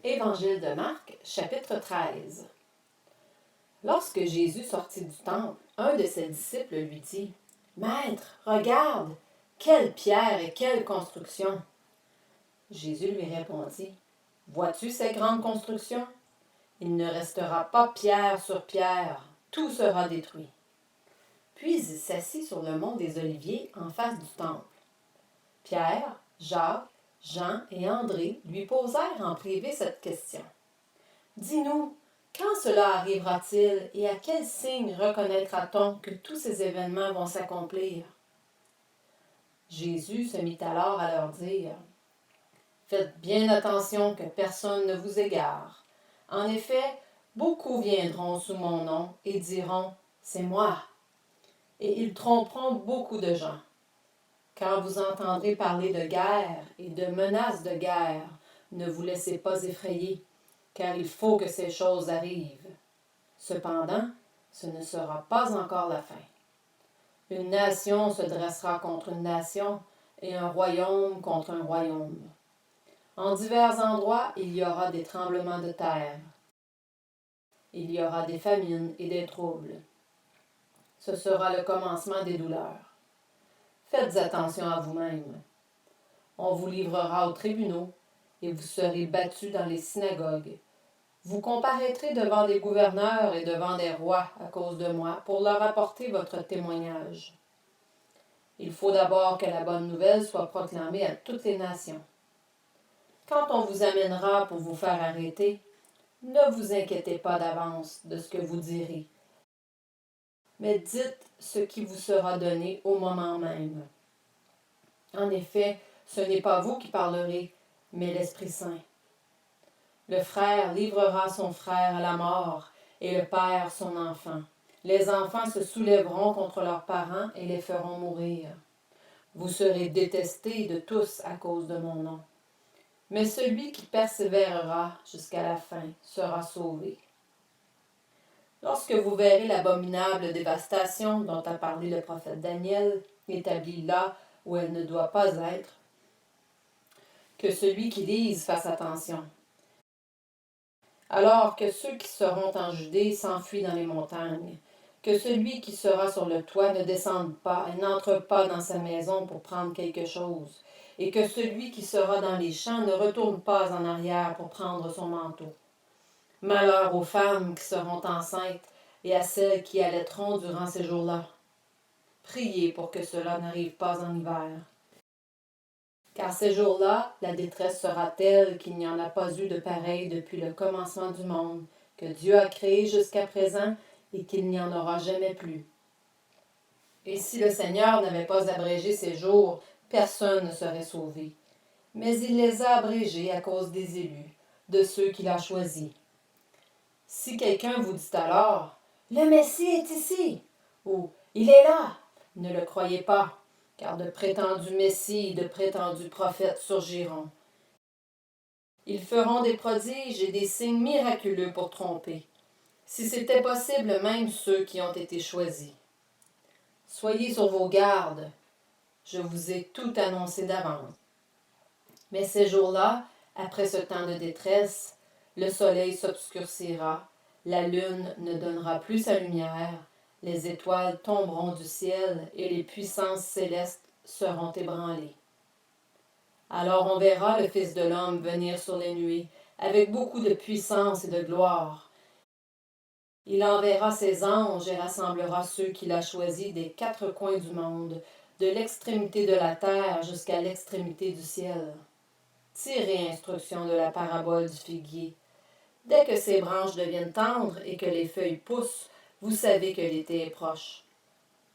Évangile de Marc, chapitre 13. Lorsque Jésus sortit du temple, un de ses disciples lui dit, « Maître, regarde, quelle pierre et quelle construction! » Jésus lui répondit, « Vois-tu ces grandes constructions? Il ne restera pas pierre sur pierre, tout sera détruit. » Puis il s'assit sur le mont des Oliviers en face du temple. Pierre, Jacques, Jean et André lui posèrent en privé cette question. « Dis-nous, quand cela arrivera-t-il et à quel signe reconnaîtra-t-on que tous ces événements vont s'accomplir? » Jésus se mit alors à leur dire, « Faites bien attention que personne ne vous égare. En effet, beaucoup viendront sous mon nom et diront, « C'est moi. » Et ils tromperont beaucoup de gens. Quand vous entendrez parler de guerre et de menaces de guerre, ne vous laissez pas effrayer, car il faut que ces choses arrivent. Cependant, ce ne sera pas encore la fin. Une nation se dressera contre une nation et un royaume contre un royaume. En divers endroits, il y aura des tremblements de terre. Il y aura des famines et des troubles. Ce sera le commencement des douleurs. Faites attention à vous-même. On vous livrera aux tribunaux et vous serez battus dans les synagogues. Vous comparaîtrez devant des gouverneurs et devant des rois à cause de moi pour leur apporter votre témoignage. Il faut d'abord que la bonne nouvelle soit proclamée à toutes les nations. Quand on vous amènera pour vous faire arrêter, ne vous inquiétez pas d'avance de ce que vous direz, mais dites ce qui vous sera donné au moment même. En effet, ce n'est pas vous qui parlerez, mais l'Esprit Saint. Le frère livrera son frère à la mort, et le père son enfant. Les enfants se soulèveront contre leurs parents et les feront mourir. Vous serez détestés de tous à cause de mon nom. Mais celui qui persévérera jusqu'à la fin sera sauvé. Lorsque vous verrez l'abominable dévastation dont a parlé le prophète Daniel, établie là où elle ne doit pas être, que celui qui lise fasse attention. Alors que ceux qui seront en Judée s'enfuient dans les montagnes, que celui qui sera sur le toit ne descende pas et n'entre pas dans sa maison pour prendre quelque chose, et que celui qui sera dans les champs ne retourne pas en arrière pour prendre son manteau. Malheur aux femmes qui seront enceintes et à celles qui allaiteront durant ces jours-là. Priez pour que cela n'arrive pas en hiver. Car ces jours-là, la détresse sera telle qu'il n'y en a pas eu de pareil depuis le commencement du monde, que Dieu a créé jusqu'à présent et qu'il n'y en aura jamais plus. Et si le Seigneur n'avait pas abrégé ces jours, personne ne serait sauvé. Mais il les a abrégés à cause des élus, de ceux qu'il a choisis. Si quelqu'un vous dit alors, « Le Messie est ici » ou « Il est là », ne le croyez pas, car de prétendus Messies et de prétendus prophètes surgiront. Ils feront des prodiges et des signes miraculeux pour tromper, si c'était possible même ceux qui ont été choisis. Soyez sur vos gardes, je vous ai tout annoncé d'avance. Mais ces jours-là, après ce temps de détresse, le soleil s'obscurcira, la lune ne donnera plus sa lumière, les étoiles tomberont du ciel et les puissances célestes seront ébranlées. Alors on verra le Fils de l'homme venir sur les nuées, avec beaucoup de puissance et de gloire. Il enverra ses anges et rassemblera ceux qu'il a choisis des quatre coins du monde, de l'extrémité de la terre jusqu'à l'extrémité du ciel. Tirez instruction de la parabole du figuier. Dès que ses branches deviennent tendres et que les feuilles poussent, vous savez que l'été est proche.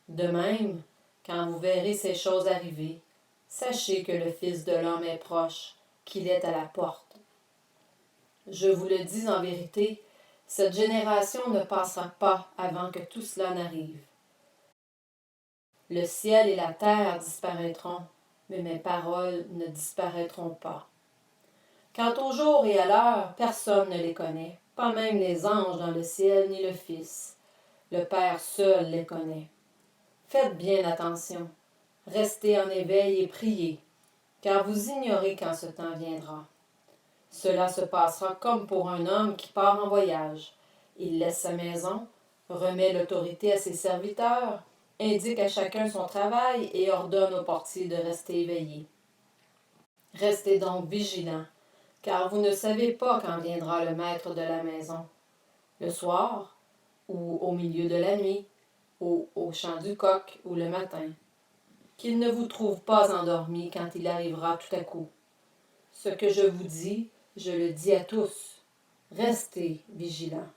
De même, quand vous verrez ces choses arriver, sachez que le Fils de l'homme est proche, qu'il est à la porte. Je vous le dis en vérité, cette génération ne passera pas avant que tout cela n'arrive. Le ciel et la terre disparaîtront, mais mes paroles ne disparaîtront pas. Quant au jour et à l'heure, personne ne les connaît, pas même les anges dans le ciel ni le Fils. Le Père seul les connaît. Faites bien attention, restez en éveil et priez, car vous ignorez quand ce temps viendra. Cela se passera comme pour un homme qui part en voyage. Il laisse sa maison, remet l'autorité à ses serviteurs, indique à chacun son travail et ordonne au portier de rester éveillé. Restez donc vigilants, car vous ne savez pas quand viendra le maître de la maison, le soir, ou au milieu de la nuit, ou au chant du coq, ou le matin. Qu'il ne vous trouve pas endormis quand il arrivera tout à coup. Ce que je vous dis, je le dis à tous. Restez vigilants.